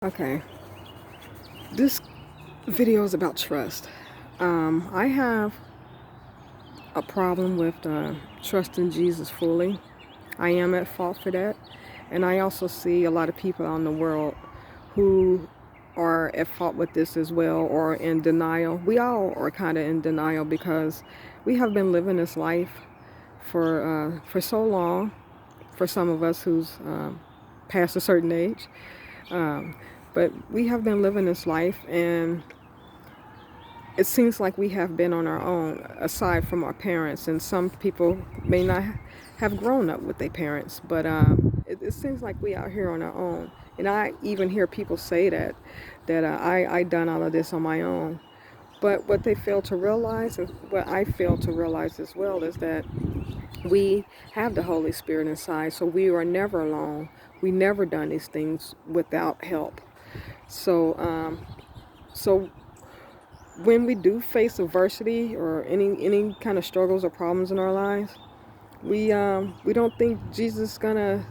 Okay, this video is about trust. I have a problem with trusting Jesus fully. I am at fault for that. And I also see a lot of people out in the world who are at fault with this as well, or in denial. We all are kind of in denial because we have been living this life for so long, for some of us who's past a certain age. Um, but we have been living this life, and it seems like we have been on our own, aside from our parents. And some people may not have grown up with their parents, but it seems like we out here on our own. And I even hear people say that I done all of this on my own. But what they fail to realize, and what I fail to realize as well, is that we have the Holy Spirit inside, so we are never alone. We never done these things without help. So when we do face adversity or any kind of struggles or problems in our lives, we don't think Jesus is gonna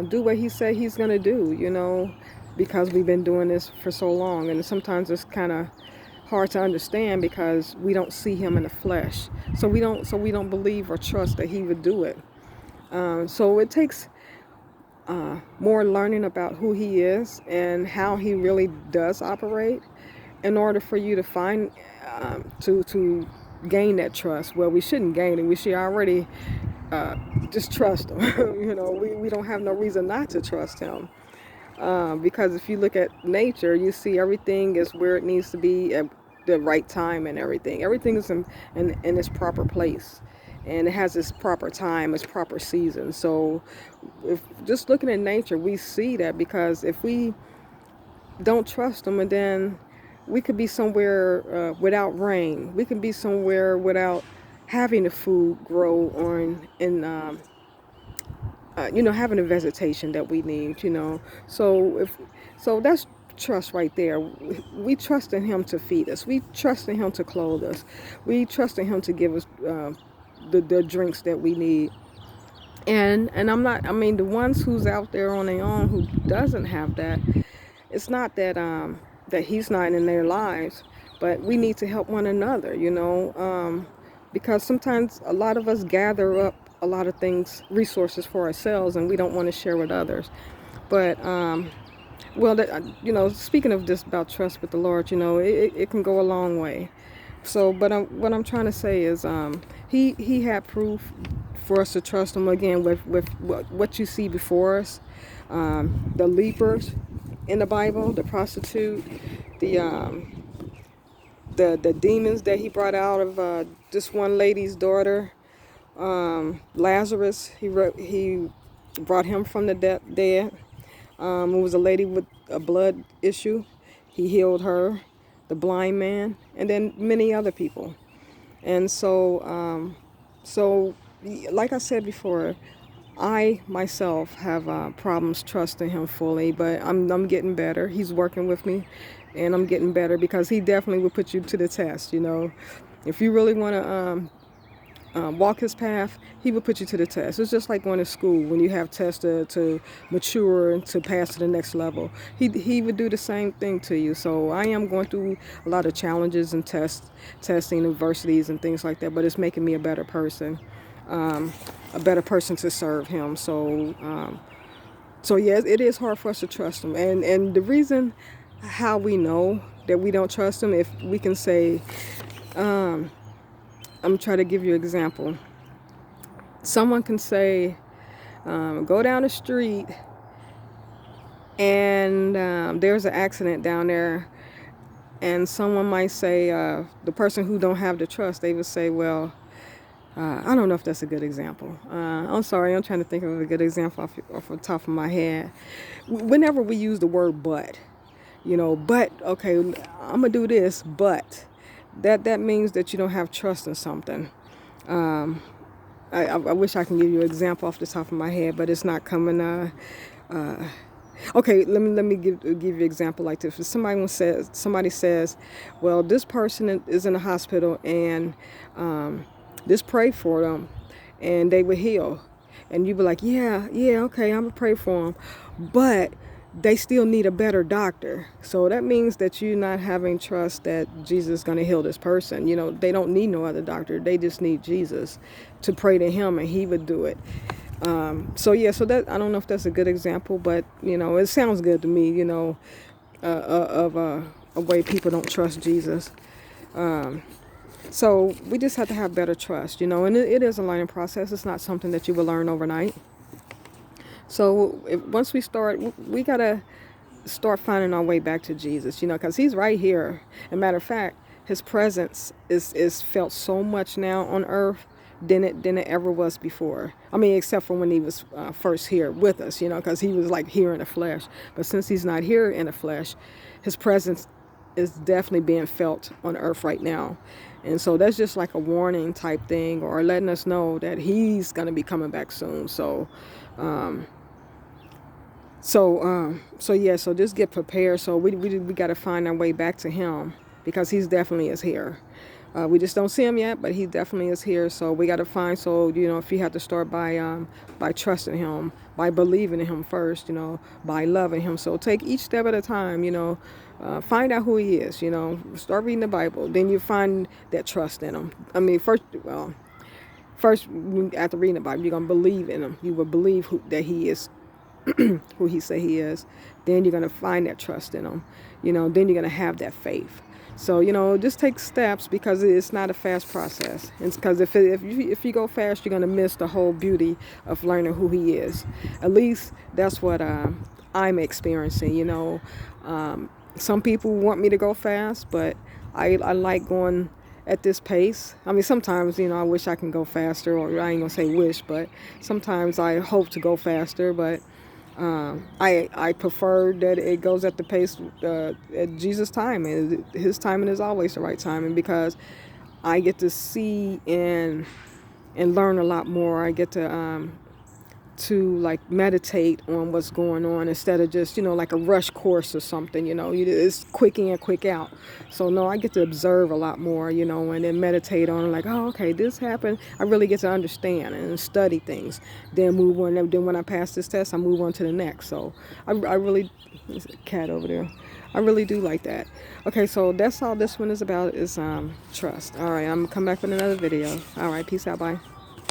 do what He said He's gonna do, because we've been doing this for so long, and sometimes it's kind of hard to understand because we don't see Him in the flesh, so we don't believe or trust that He would do it. So it takes more learning about who He is and how He really does operate in order for you to find to gain that trust. Well, we shouldn't gain it. We should already just trust Him. We don't have no reason not to trust Him. Because if you look at nature, you see everything is where it needs to be at the right time, and everything is in its proper place, and it has its proper time, its proper season. So if just looking at nature, we see that, because if we don't trust Him, and then we could be somewhere without rain, we could be somewhere without having the food grow on, and having the vegetation that we need. So that's trust right there. We trust in Him to feed us. We trust in Him to clothe us. We trust in Him to give us the drinks that we need. And the ones who's out there on their own who doesn't have that, it's not that He's not in their lives, but we need to help one another, because sometimes a lot of us gather up a lot of things, resources for ourselves, and we don't want to share with others. But speaking of this about trust with the Lord, it can go a long way. So, but what I'm trying to say is, He had proof for us to trust Him, again, with what you see before us, the lepers in the Bible, the prostitute, the demons that He brought out of this one lady's daughter, Lazarus. He brought him from the dead. It was a lady with a blood issue. He healed her, the blind man, and then many other people. And so like I said before, I myself have problems trusting Him fully, but I'm getting better. He's working with me, and I'm getting better, because He definitely will put you to the test. If you really want to walk His path, He will put you to the test. It's just like going to school when you have tests to mature and to pass to the next level. He would do the same thing to you. So I am going through a lot of challenges and testing, adversities, and things like that, but it's making me a better person. A better person to serve Him. So yes, it is hard for us to trust Him, and the reason how we know that we don't trust Him, if we can say, I'm trying to give you an example. Someone can say, go down the street, and there's an accident down there, and someone might say, the person who don't have the trust, they would say, well, I don't know if that's a good example. I'm sorry, I'm trying to think of a good example off the top of my head. Whenever we use the word but, but, okay, I'm going to do this, but that means that you don't have trust in something. I wish I can give you an example off the top of my head, but it's not coming. Okay, let me give you an example like this. If somebody says, well, this person is in the hospital, and just pray for them, and they will heal. And you be like, yeah, okay, I'm gonna pray for them. But they still need a better doctor. So that means that you're not having trust that Jesus is going to heal this person. You know, they don't need no other doctor. They just need Jesus to pray to him and he would do it. So yeah, so that, I don't know if that's a good example, but you know, it sounds good to me, you know, of a way people don't trust Jesus. So we just have to have better trust, you know, and it is a learning process. It's not something that you will learn overnight. So once we start, we got to start finding our way back to Jesus, you know, because he's right here. As a matter of fact, his presence is felt so much now on earth than it ever was before. I mean, except for when he was first here with us, you know, because he was like here in the flesh. But since he's not here in the flesh, his presence is definitely being felt on earth right now. And so that's just like a warning type thing, or letting us know that he's going to be coming back soon. So yeah, so just get prepared. So we got to find our way back to him, because he's definitely is here. We just don't see him yet, but he definitely is here. So we got to find, so, you know, if you have to start by trusting him, by believing in him first, you know, by loving him. So take each step at a time, you know, find out who he is, you know, start reading the Bible. Then you find that trust in him. I mean, first, after reading the Bible, you're going to believe in him. You will believe that he is who he say he is. Then you're going to find that trust in him, you know, then you're going to have that faith. So, you know, just take steps, because it's not a fast process. It's because if you go fast, you're going to miss the whole beauty of learning who he is. At least that's what I'm experiencing, you know. Some people want me to go fast, but I like going at this pace. I mean, sometimes, you know, I wish I can go faster, or I ain't gonna say wish, but sometimes I hope to go faster, but I prefer that it goes at the pace at Jesus' time, and his timing is always the right timing, because I get to see and learn a lot more. I get to like meditate on what's going on, instead of just, you know, like a rush course or something, you know, it's quick in, quick out. So no, I get to observe a lot more, you know, and then meditate on, like, oh, okay, this happened. I really get to understand and study things, then move on. Then when I pass this test, I move on to the next. So I really, there's a cat over there. I really do like that. Okay, so that's all this one is about, is trust. All right, I'm gonna come back with another video. All right, peace out, bye.